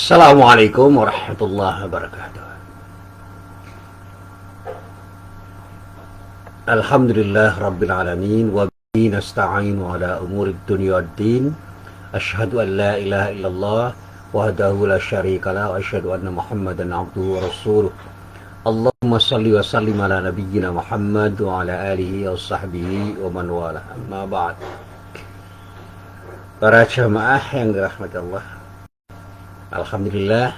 Assalamualaikum warahmatullahi wabarakatuh. Alhamdulillah rabbil alamin wa bihi nasta'inu ala umurid dunya waddin. Asyhadu an la ilaha illallah wahdahu la syarika lah wa asyhadu anna Muhammadan abduhu wa rasuluh. Allahumma salli wa sallim ala nabiyyina Muhammad wa ala alihi wa sahbihi wa man wala. Amma ba'd. Para jamaah yang dirahmati Allah, alhamdulillah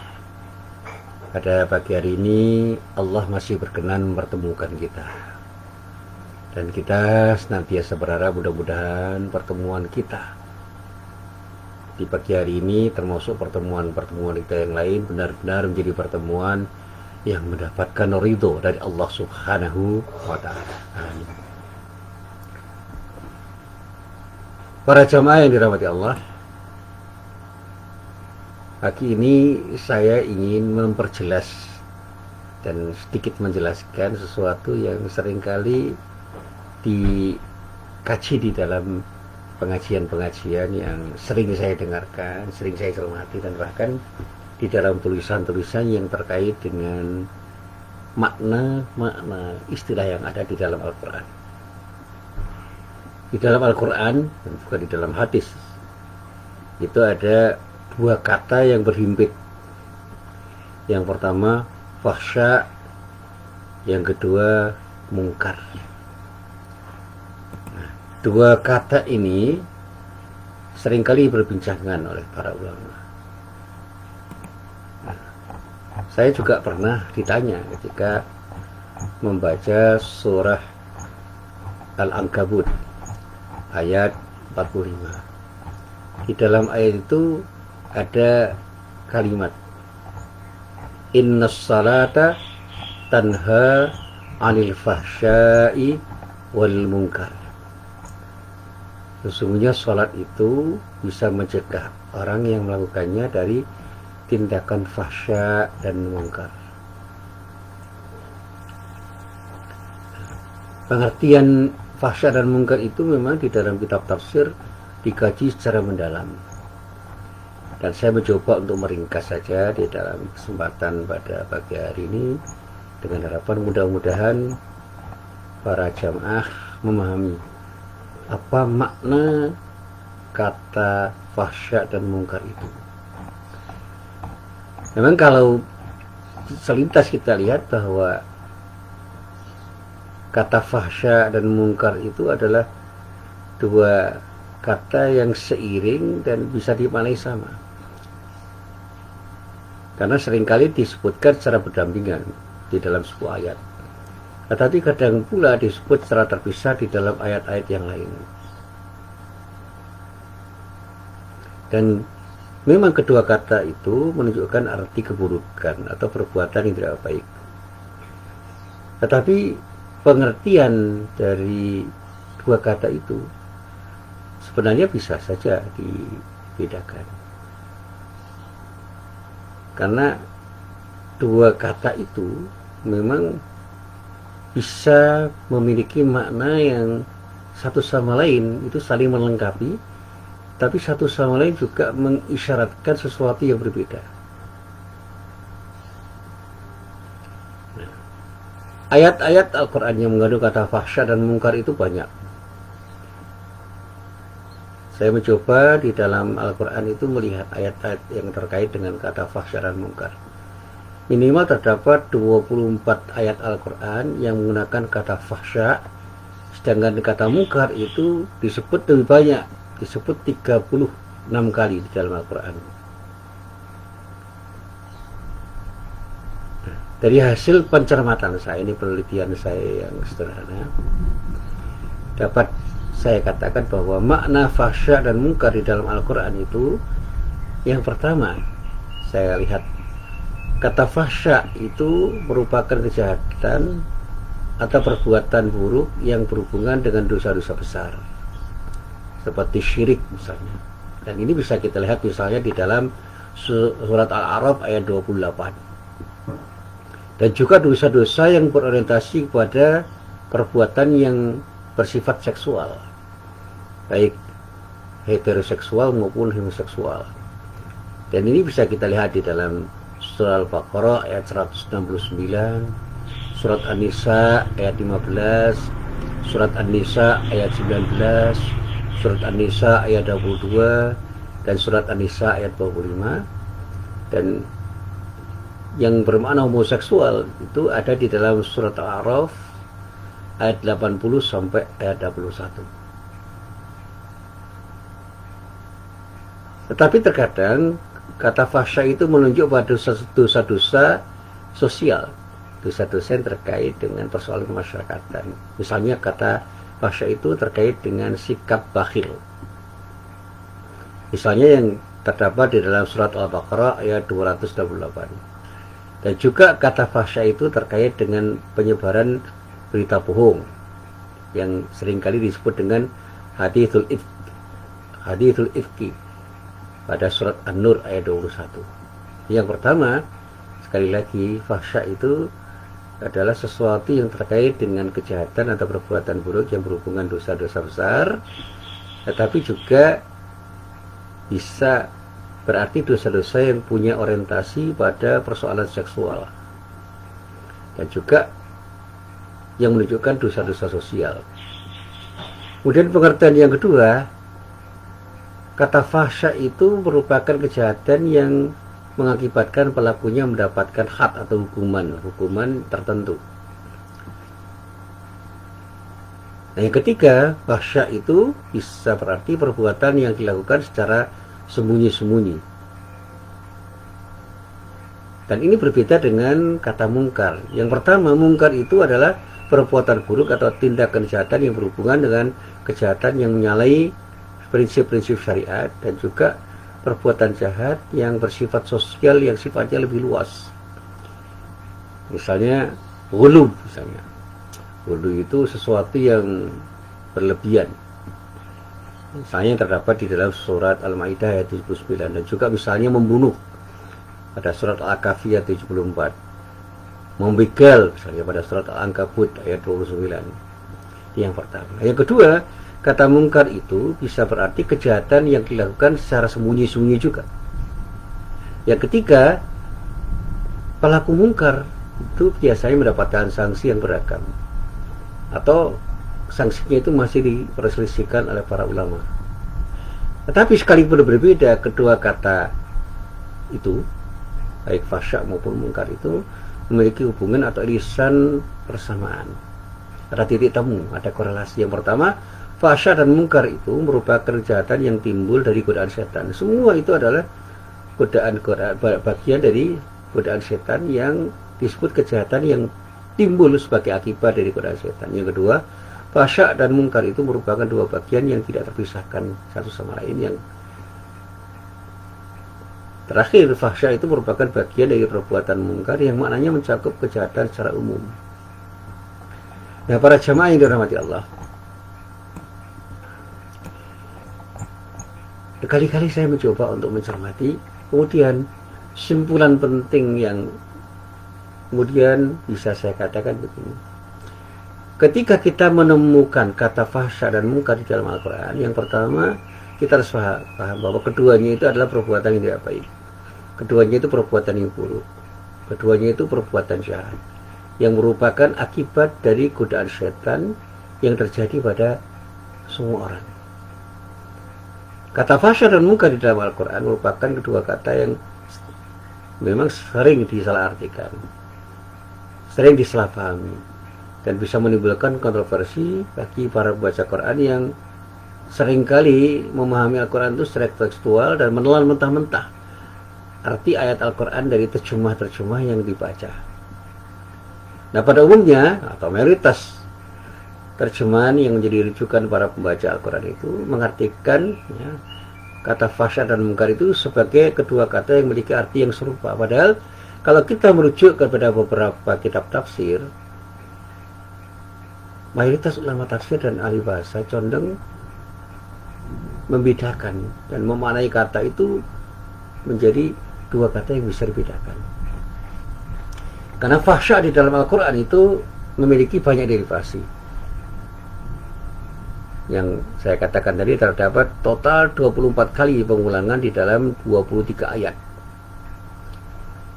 pada pagi hari ini Allah masih berkenan mempertemukan kita, dan kita senantiasa berharap mudah-mudahan pertemuan kita di pagi hari ini termasuk pertemuan-pertemuan kita yang lain benar-benar menjadi pertemuan yang mendapatkan ridho dari Allah Subhanahu wa ta'ala. Amin. Para jamaah yang dirahmati Allah, pagi ini saya ingin memperjelas dan sedikit menjelaskan sesuatu yang seringkali dikaji di dalam pengajian-pengajian yang sering saya dengarkan, sering saya cermati, dan bahkan di dalam tulisan-tulisan yang terkait dengan makna-makna istilah yang ada di dalam Al-Quran. Di dalam Al-Quran dan juga di dalam hadis itu ada dua kata yang berhimpit. Yang pertama fahsya, yang kedua mungkar. Nah, dua kata ini seringkali berbincangan oleh para ulama. Nah, saya juga pernah ditanya ketika membaca surah Al-Ankabut ayat 45. Di dalam ayat itu ada kalimat innas salata tanha 'anil fahsya'i wal munkar. Sesungguhnya salat itu bisa mencegah orang yang melakukannya dari tindakan fahsya dan munkar. Pengertian fahsya dan munkar itu memang di dalam kitab tafsir dikaji secara mendalam, dan saya mencoba untuk meringkas saja di dalam kesempatan pada pagi hari ini dengan harapan mudah-mudahan para jamaah memahami apa makna kata fahsya dan munkar itu. Memang kalau selintas kita lihat bahwa kata fahsya dan munkar itu adalah dua kata yang seiring dan bisa dimaknai sama, karena seringkali disebutkan secara berdampingan di dalam sebuah ayat, tetapi kadang pula disebut secara terpisah di dalam ayat-ayat yang lain. Dan memang kedua kata itu menunjukkan arti keburukan atau perbuatan yang tidak baik, tetapi pengertian dari dua kata itu sebenarnya bisa saja dibedakan, karena dua kata itu memang bisa memiliki makna yang satu sama lain itu saling melengkapi, tapi satu sama lain juga mengisyaratkan sesuatu yang berbeda. Ayat-ayat Al-Quran yang mengandung kata fahsya dan munkar itu banyak. Saya mencoba di dalam Al-Quran itu melihat ayat-ayat yang terkait dengan kata fahsya dan munkar. Minimal terdapat 24 ayat Al-Quran yang menggunakan kata fahsya, sedangkan kata munkar itu disebut lebih banyak, disebut 36 kali di dalam Al-Quran. Dari hasil pencermatan saya, ini penelitian saya yang sederhana, dapat saya katakan bahwa makna fahsya dan munkar di dalam Al-Quran itu, yang pertama saya lihat kata fahsya itu merupakan kejahatan atau perbuatan buruk yang berhubungan dengan dosa-dosa besar seperti syirik misalnya, dan ini bisa kita lihat misalnya di dalam surat Al-A'raf ayat 28. Dan juga dosa-dosa yang berorientasi kepada perbuatan yang bersifat seksual, baik heteroseksual maupun homoseksual. Dan ini bisa kita lihat di dalam surah Al-Baqarah ayat 169, surat An-Nisa ayat 15, surat An-Nisa ayat 19, surat An-Nisa ayat 22, dan surat An-Nisa ayat 25. Dan yang bermakna homoseksual itu ada di dalam surat Al-A'raf ayat 80 sampai ayat 21. Tetapi terkadang kata fahsya itu menunjuk pada dosa-dosa sosial, dosa-dosa yang terkait dengan persoalan kemasyarakatan. Misalnya kata fahsya itu terkait dengan sikap bakhil. Misalnya yang terdapat di dalam surat Al-Baqarah ayat 268. Dan juga kata fahsya itu terkait dengan penyebaran berita bohong yang seringkali disebut dengan hadithul ifki pada surat An-Nur ayat 21. Yang pertama, sekali lagi, fahsya itu adalah sesuatu yang terkait dengan kejahatan atau perbuatan buruk yang berhubungan dosa-dosa besar, tetapi juga bisa berarti dosa-dosa yang punya orientasi pada persoalan seksual, dan juga yang menunjukkan dosa-dosa sosial. Kemudian pengertian yang kedua, kata fahsya itu merupakan kejahatan yang mengakibatkan pelakunya mendapatkan had atau hukuman tertentu. Nah, yang ketiga, fahsya itu bisa berarti perbuatan yang dilakukan secara sembunyi-sembunyi. Dan ini berbeda dengan kata mungkar. Yang pertama, mungkar itu adalah perbuatan buruk atau tindakan kejahatan yang berhubungan dengan kejahatan yang menyalahi prinsip-prinsip syariat, dan juga perbuatan jahat yang bersifat sosial yang sifatnya lebih luas. Misalnya ghulu, ghulu itu sesuatu yang berlebihan. Misalnya yang terdapat di dalam surat Al-Maidah ayat 79, dan juga misalnya membunuh pada surat Al-Kahfi ayat 74, membegal misalnya pada surat Al-Ankabut ayat 29. Yang pertama. Yang kedua, kata mungkar itu bisa berarti kejahatan yang dilakukan secara sembunyi-sembunyi juga. Yang ketiga, pelaku mungkar itu biasanya mendapatkan sanksi yang beragam, atau sanksinya itu masih diperselisihkan oleh para ulama. Tetapi sekalipun berbeda, kedua kata itu, baik fahsya maupun mungkar itu memiliki hubungan atau irisan persamaan. Ada titik temu, ada korelasi. Yang pertama, fahsya dan mungkar itu merupakan kejahatan yang timbul dari godaan setan. Semua itu adalah bagian dari godaan setan yang disebut kejahatan yang timbul sebagai akibat dari godaan setan. Yang kedua, fahsya dan mungkar itu merupakan dua bagian yang tidak terpisahkan satu sama lain. Yang terakhir, fahsya itu merupakan bagian dari perbuatan mungkar yang maknanya mencakup kejahatan secara umum. Nah, para jamaah yang dirahmati Allah, berkali-kali saya mencoba untuk mencermati, kemudian simpulan penting yang kemudian bisa saya katakan begini. Ketika kita menemukan kata fahsya dan mungkar di dalam Al-Quran, yang pertama kita harus paham bahwa keduanya itu adalah perbuatan yang tidak baik, keduanya itu perbuatan yang buruk, keduanya itu perbuatan jahat yang merupakan akibat dari godaan setan yang terjadi pada semua orang. Kata fahsya dan mungkar di dalam Al-Quran merupakan kedua kata yang memang sering disalahartikan, sering disalahpahami, dan bisa menimbulkan kontroversi bagi para pembaca Quran yang seringkali memahami Al-Quran itu secara tekstual dan menelan mentah-mentah arti ayat Al-Quran dari terjemah-terjemah yang dibaca. Nah, pada umumnya atau mayoritas terjemahan yang menjadi rujukan para pembaca Al-Quran itu mengartikan kata fahsya dan mungkar itu sebagai kedua kata yang memiliki arti yang serupa. Padahal kalau kita merujuk kepada beberapa kitab tafsir, mayoritas ulama tafsir dan ahli bahasa condong membedakan dan memaknai kata itu menjadi dua kata yang bisa dibedakan. Karena fahsya di dalam Al-Quran itu memiliki banyak derivasi. Yang saya katakan tadi terdapat total 24 kali pengulangan di dalam 23 ayat.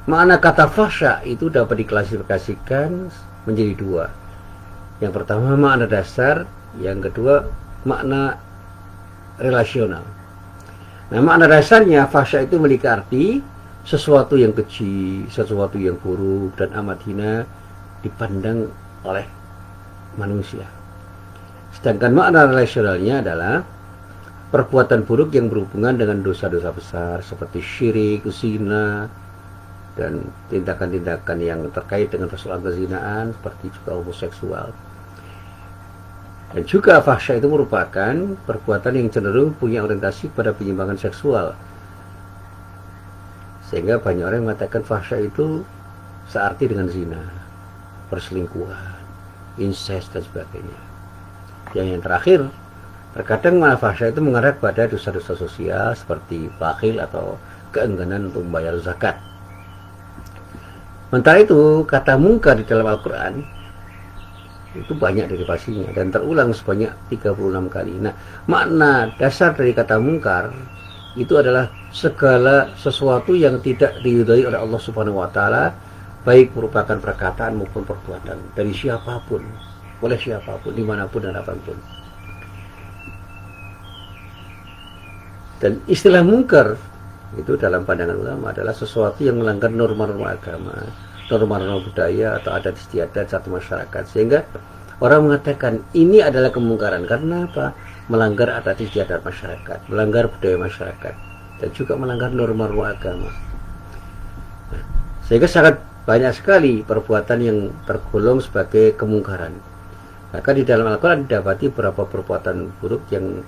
Makna kata fahsya itu dapat diklasifikasikan menjadi dua. Yang pertama makna dasar, yang kedua makna relasional. Nah, makna dasarnya fahsya itu memiliki arti sesuatu yang keji, sesuatu yang buruk dan amat hina dipandang oleh manusia. Sedangkan makna relasionalnya adalah perbuatan buruk yang berhubungan dengan dosa-dosa besar seperti syirik, zina, dan tindakan-tindakan yang terkait dengan persoalan kezinaan seperti juga homoseksual. Dan juga fahsya itu merupakan perbuatan yang cenderung punya orientasi pada penyimpangan seksual, sehingga banyak orang yang mengatakan fahsya itu searti dengan zina, perselingkuhan, incest dan sebagainya. Yang terakhir, terkadang malah fahsya itu mengarah pada dosa-dosa sosial seperti bakhil atau keengganan untuk membayar zakat. Sementara itu, kata mungkar di dalam Al-Quran itu banyak derivasinya dan terulang sebanyak 36 kali. Nah, makna dasar dari kata mungkar itu adalah segala sesuatu yang tidak diridhai oleh Allah Subhanahu wa taala, baik merupakan perkataan maupun perbuatan dari siapapun, oleh siapapun, dimanapun dan kapanpun. Dan istilah mungkar itu dalam pandangan ulama adalah sesuatu yang melanggar norma-norma agama, norma-norma budaya atau adat istiadat satu masyarakat, sehingga orang mengatakan ini adalah kemungkaran karena apa? Melanggar adat istiadat masyarakat, melanggar budaya masyarakat, dan juga melanggar norma-norma agama. Nah, sehingga sangat banyak sekali perbuatan yang tergolong sebagai kemungkaran. Maka di dalam Al-Quran didapati beberapa perbuatan buruk yang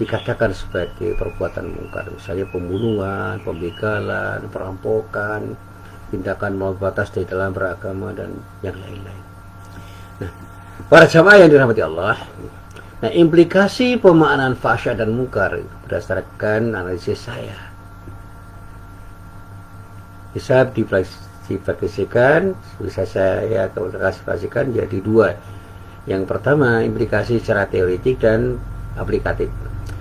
dikatakan sebagai perbuatan mungkar, misalnya pembunuhan, pembegalan, perampokan, tindakan melampaui batas di dalam beragama dan yang lain-lain. Nah, para jamaah yang dirahmati Allah, nah implikasi pemaknaan fahsya dan mungkar berdasarkan analisis saya bisa diklasifikasikan, bisa saya klasifikasikan jadi dua. Yang pertama, implikasi secara teoretik dan aplikatif.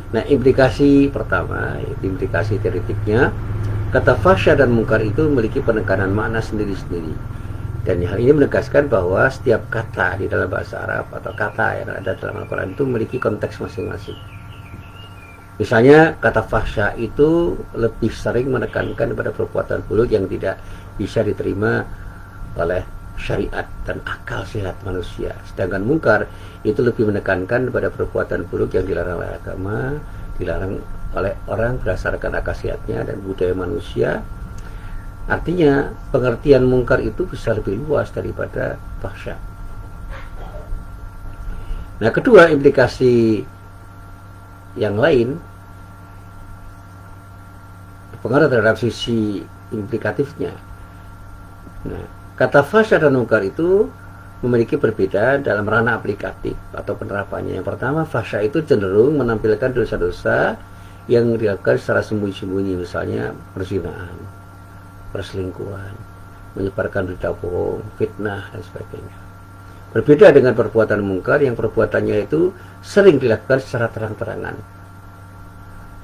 Nah, implikasi pertama, implikasi teoretiknya, kata fahsya dan mungkar itu memiliki penekanan makna sendiri-sendiri. Dan hal ini menegaskan bahwa setiap kata di dalam bahasa Arab atau kata yang ada dalam Al-Quran itu memiliki konteks masing-masing. Misalnya, kata fahsya itu lebih sering menekankan pada perbuatan buruk yang tidak bisa diterima oleh syariat dan akal sehat manusia. Sedangkan mungkar itu lebih menekankan pada perbuatan buruk yang dilarang oleh agama, dilarang oleh orang berdasarkan akal sehatnya dan budaya manusia. Artinya pengertian mungkar itu bisa lebih luas daripada fahsya. Nah, kedua, implikasi yang lain berpengaruh terhadap sisi implikatifnya. Nah, kata fahsya dan mungkar itu memiliki perbedaan dalam ranah aplikatif atau penerapannya. Yang pertama, fahsya itu cenderung menampilkan dosa-dosa yang dilakukan secara sembunyi-sembunyi, misalnya perzinahan, perselingkuhan, menyebarkan berita bohong, fitnah dan sebagainya. Berbeda dengan perbuatan mungkar yang perbuatannya itu sering dilakukan secara terang-terangan.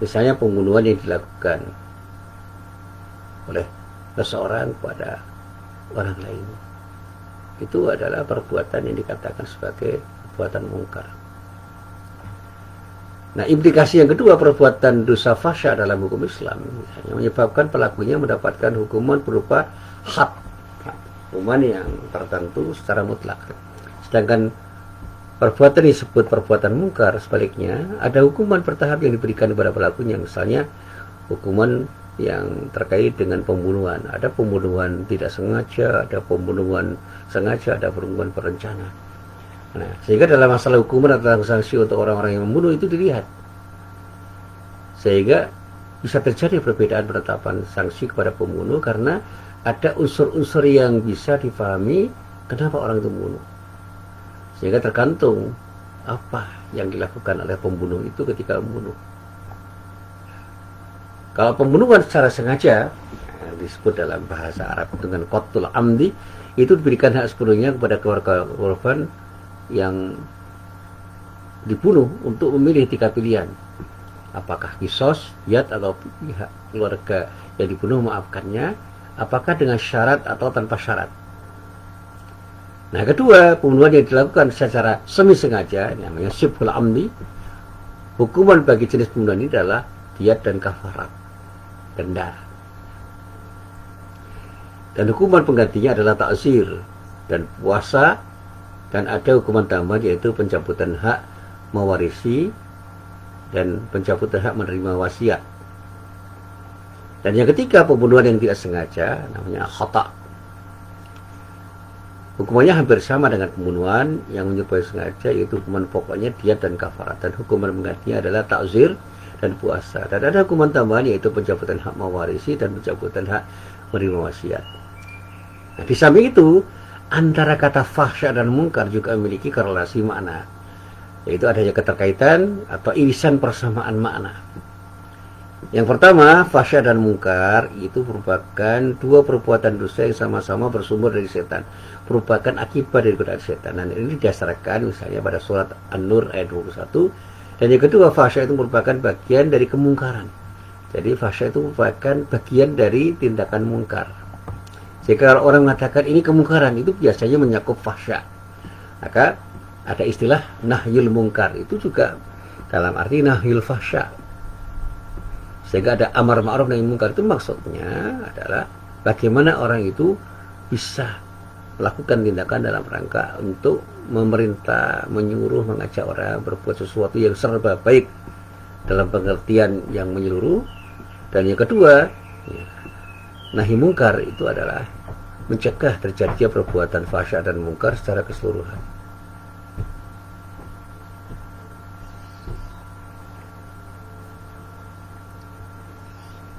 Misalnya pembunuhan yang dilakukan oleh seseorang kepada orang lain, itu adalah perbuatan yang dikatakan sebagai perbuatan mungkar. Nah, implikasi yang kedua, perbuatan dosa fahsya dalam hukum Islam yang menyebabkan pelakunya mendapatkan hukuman berupa had, hukuman yang tertentu secara mutlak. Sedangkan perbuatan disebut perbuatan mungkar, sebaliknya ada hukuman bertahap yang diberikan kepada pelakunya, misalnya hukuman yang terkait dengan pembunuhan. Ada pembunuhan tidak sengaja, ada pembunuhan sengaja, ada pembunuhan berencana. Nah, sehingga dalam masalah hukuman atau sanksi untuk orang-orang yang membunuh itu dilihat, sehingga bisa terjadi perbedaan penetapan sanksi kepada pembunuh karena ada unsur-unsur yang bisa difahami kenapa orang itu membunuh, sehingga tergantung apa yang dilakukan oleh pembunuh itu ketika membunuh. Kalau pembunuhan secara sengaja, yang disebut dalam bahasa Arab dengan qatlul amdi, itu diberikan hak sepenuhnya kepada keluarga korban yang dibunuh untuk memilih 3 pilihan. Apakah kisos, yad, atau pihak keluarga yang dibunuh maafkannya, apakah dengan syarat atau tanpa syarat. Nah, kedua, pembunuhan yang dilakukan secara semi sengaja, namanya syibhul amdi. Hukuman bagi jenis pembunuhan ini adalah diat dan kafarat, denda. Dan hukuman penggantinya adalah ta'zir dan puasa, dan ada hukuman tambahan yaitu pencabutan hak mewarisi dan pencabutan hak menerima wasiat. Dan yang ketiga, pembunuhan yang tidak sengaja, namanya khata'. Hukumannya hampir sama dengan pembunuhan yang menyerupai sengaja, yaitu hukuman pokoknya diat dan kafarat, dan hukuman penggantinya adalah ta'zir dan puasa. Dan ada hukuman tambahan yaitu pencabutan hak mewarisi dan pencabutan hak menerima wasiat. Nah, di samping itu, antara kata fahsya dan mungkar juga memiliki korelasi makna, yaitu adanya keterkaitan atau irisan persamaan makna. Yang pertama, fahsya dan mungkar itu merupakan dua perbuatan dosa yang sama-sama bersumber dari setan, merupakan akibat dari godaan setan. Dan ini didasarkan misalnya pada surat An-Nur ayat 21. Dan yang kedua, fahsya itu merupakan bagian dari kemungkaran. Jadi fahsya itu merupakan bagian dari tindakan mungkar. Jika orang mengatakan ini kemungkaran, itu biasanya menyakup fahsya. Maka ada istilah nahyul mungkar, itu juga dalam arti nahyul fahsya. Sehingga ada amar ma'ruf nahi mungkar, itu maksudnya adalah bagaimana orang itu bisa melakukan tindakan dalam rangka untuk memerintah, menyuruh, mengajak orang berbuat sesuatu yang serba baik dalam pengertian yang menyeluruh. Dan yang kedua, nahi mungkar itu adalah mencegah terjadinya perbuatan fahsya dan mungkar secara keseluruhan.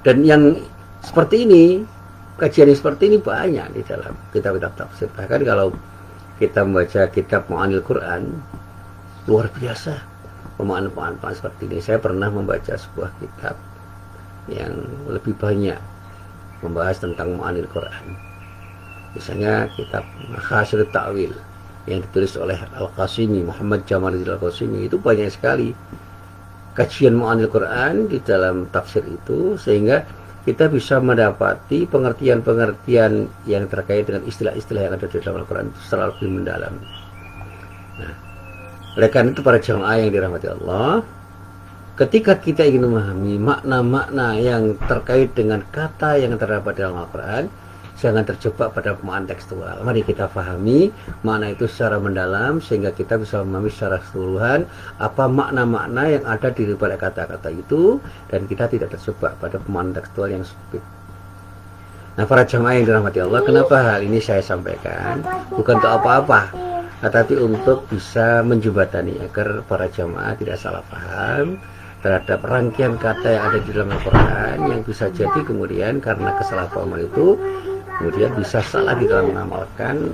Dan yang seperti ini, kajian yang seperti ini banyak di dalam kitab-kitab tafsir. Bahkan kalau kita membaca kitab Ma'anil Quran, luar biasa pemahaman-pemahaman seperti ini. Saya pernah membaca sebuah kitab yang lebih banyak membahas tentang Ma'anil Quran. Misalnya kitab Makhasyir Ta'wil yang ditulis oleh Al-Qasimi, Muhammad Jamaluddin Al-Qasimi, itu banyak sekali kajian Ma'anil Quran di dalam tafsir itu, sehingga kita bisa mendapati pengertian-pengertian yang terkait dengan istilah-istilah yang ada di dalam Al-Quran itu secara lebih mendalam. Nah, oleh karena itu para jamaah yang dirahmati Allah, ketika kita ingin memahami makna-makna yang terkait dengan kata yang terdapat dalam Al-Quran, jangan terjebak pada pemahaman tekstual. Mari kita pahami makna itu secara mendalam, sehingga kita bisa memahami secara keseluruhan apa makna-makna yang ada di balik kata-kata itu, dan kita tidak terjebak pada pemahaman tekstual yang sempit. Nah, para jamaah yang dirahmati Allah, kenapa hal ini saya sampaikan? Bukan untuk apa-apa, tetapi untuk bisa menjembatani agar para jamaah tidak salah paham terhadap rangkaian kata yang ada di dalam Al-Quran, yang bisa jadi kemudian karena kesalahpahaman itu kemudian bisa salah di dalam mengamalkan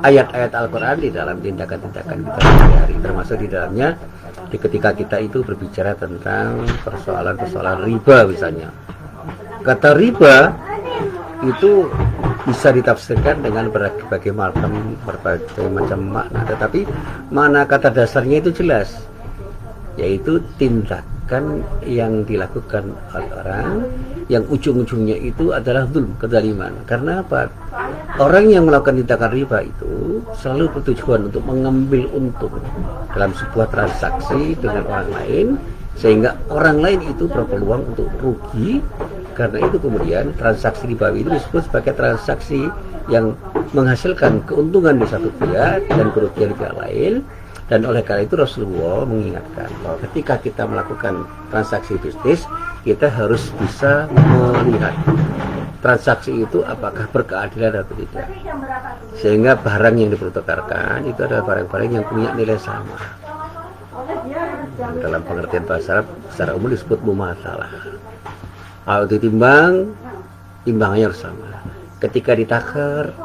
ayat-ayat Al-Quran di dalam tindakan-tindakan kita sehari-hari, termasuk di dalamnya ketika kita itu berbicara tentang persoalan-persoalan riba misalnya. Kata riba itu bisa ditafsirkan dengan berbagai macam makna, tetapi makna kata dasarnya itu jelas, yaitu tindakan yang dilakukan oleh orang yang ujung-ujungnya itu adalah zulm, kezaliman. Karena apa? Orang yang melakukan tindakan riba itu selalu bertujuan untuk mengambil untung dalam sebuah transaksi dengan orang lain, sehingga orang lain itu berpeluang untuk rugi. Karena itu kemudian transaksi riba itu disebut sebagai transaksi yang menghasilkan keuntungan di satu pihak dan kerugian di pihak lain. Dan oleh karena itu Rasulullah mengingatkan bahwa ketika kita melakukan transaksi bisnis, kita harus bisa melihat transaksi itu apakah berkeadilan atau tidak, sehingga barang yang dipertukarkan itu adalah barang-barang yang punya nilai sama. Dalam pengertian bahasa Arab secara umum disebut mumatsalah. Kalau ditimbang, timbangannya harus sama. Ketika ditakar,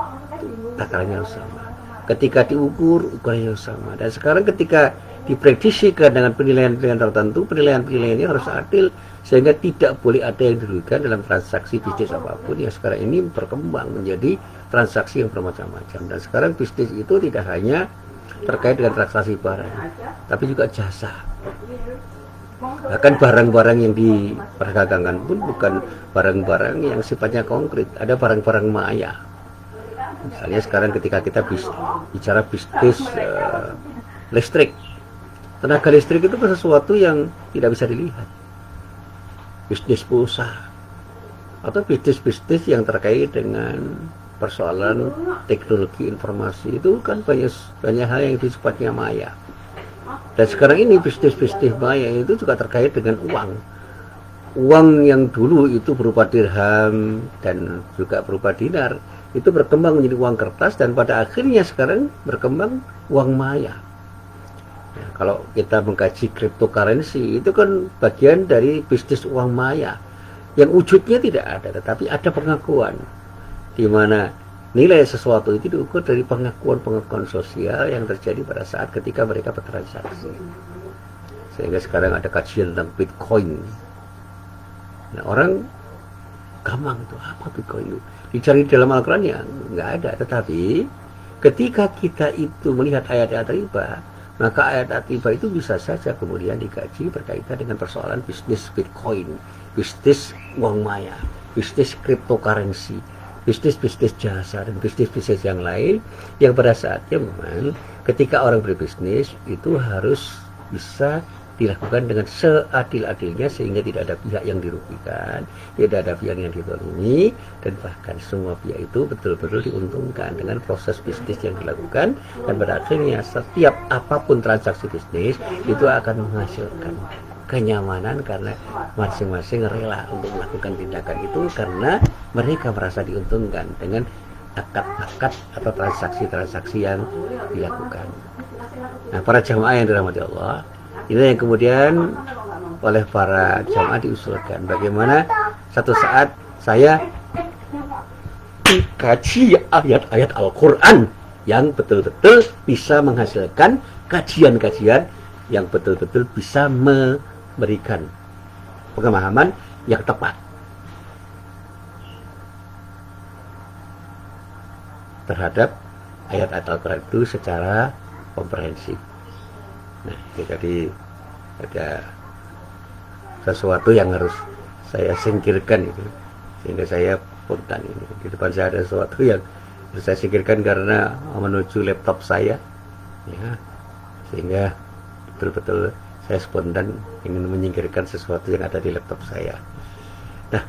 takarannya harus sama. Ketika diukur, ukurannya harus sama. Dan sekarang ketika diprediksikan dengan penilaian-penilaian tertentu, penilaian-penilaiannya harus adil, sehingga tidak boleh ada yang dirugikan dalam transaksi bisnis apapun yang sekarang ini berkembang menjadi transaksi yang bermacam-macam. Dan sekarang bisnis itu tidak hanya terkait dengan transaksi barang, tapi juga jasa. Bahkan barang-barang yang diperdagangkan pun bukan barang-barang yang sifatnya konkret, ada barang-barang maya. Misalnya sekarang ketika kita bicara bisnis listrik, tenaga listrik itu sesuatu yang tidak bisa dilihat. Bisnis pulsa atau bisnis-bisnis yang terkait dengan persoalan teknologi informasi itu kan banyak hal yang sifatnya maya. Dan sekarang ini bisnis-bisnis maya itu juga terkait dengan uang yang dulu itu berupa dirham dan juga berupa dinar, itu berkembang menjadi uang kertas dan pada akhirnya sekarang berkembang uang maya. Nah, kalau kita mengkaji cryptocurrency itu kan bagian dari bisnis uang maya yang wujudnya tidak ada, tetapi ada pengakuan di mana nilai sesuatu itu diukur dari pengakuan sosial yang terjadi pada saat ketika mereka bertransaksi. Sehingga sekarang ada kajian tentang Bitcoin. Nah, orang gampang tuh, apa Bitcoin itu? Dicari di dalam Al-Quran ya nggak ada. Tetapi ketika kita itu melihat ayat-ayat riba, maka ayat-ayat riba itu bisa saja kemudian dikaji berkaitan dengan persoalan bisnis Bitcoin, bisnis uang maya, bisnis cryptocurrency, bisnis-bisnis jasa dan bisnis-bisnis yang lain yang pada saatnya memang ketika orang berbisnis itu harus bisa dilakukan dengan seadil-adilnya sehingga tidak ada pihak yang dirugikan, tidak ada pihak yang dizalimi, dan bahkan semua pihak itu betul-betul diuntungkan dengan proses bisnis yang dilakukan, dan pada akhirnya setiap apapun transaksi bisnis itu akan menghasilkan kenyamanan karena masing-masing rela untuk melakukan tindakan itu karena mereka merasa diuntungkan dengan akad-akad atau transaksi-transaksi yang dilakukan. Nah, para jamaah yang dirahmati Allah, ini yang kemudian oleh para jamaah diusulkan bagaimana satu saat saya kaji ayat-ayat Al-Quran yang betul-betul bisa menghasilkan kajian-kajian yang betul-betul bisa memberikan pemahaman yang tepat terhadap ayat-ayat Al-Quran itu secara komprehensif. Nah, jadi ada sesuatu yang harus saya singkirkan itu, sehingga saya spontan ini. Di depan saya ada sesuatu yang harus saya singkirkan karena menuju laptop saya, ya, sehingga betul-betul saya spontan ingin menyingkirkan sesuatu yang ada di laptop saya. Nah,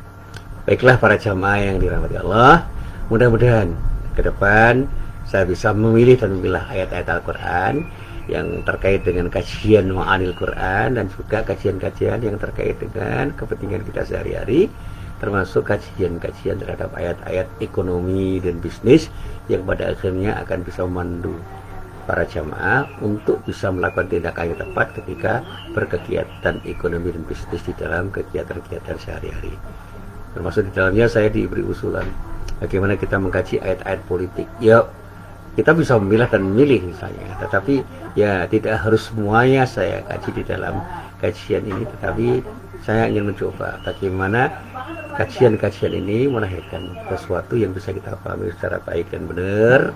baiklah para jamaah yang dirahmati Allah, mudah-mudahan ke depan saya bisa memilih dan memilah ayat-ayat Al-Quran yang terkait dengan kajian ma'anil Quran dan juga kajian-kajian yang terkait dengan kepentingan kita sehari-hari, termasuk kajian-kajian terhadap ayat-ayat ekonomi dan bisnis yang pada akhirnya akan bisa memandu para jamaah untuk bisa melakukan tindakan yang tepat ketika berkegiatan ekonomi dan bisnis di dalam kegiatan-kegiatan sehari-hari. Termasuk di dalamnya saya diberi usulan bagaimana kita mengkaji ayat-ayat politik. Ya, kita bisa memilah dan memilih misalnya, tetapi ya tidak harus semuanya saya kaji di dalam kajian ini, tetapi saya ingin mencoba bagaimana kajian-kajian ini melahirkan sesuatu yang bisa kita pahami secara baik dan benar,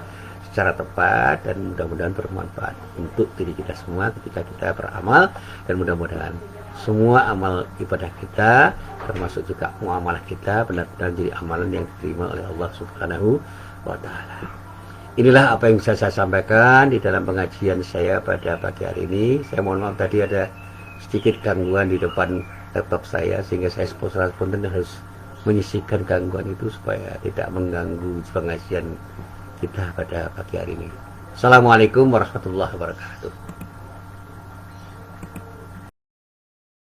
secara tepat, dan mudah-mudahan bermanfaat untuk diri kita semua ketika kita beramal, dan mudah-mudahan semua amal ibadah kita termasuk juga muamalah kita benar-benar jadi amalan yang diterima oleh Allah Subhanahu wa Ta'ala. Inilah apa yang bisa saya sampaikan di dalam pengajian saya pada pagi hari ini. Saya mohon maaf tadi ada sedikit gangguan di depan laptop saya, sehingga saya spontan harus menyisihkan gangguan itu supaya tidak mengganggu pengajian kita pada pagi hari ini. Assalamualaikum warahmatullahi wabarakatuh.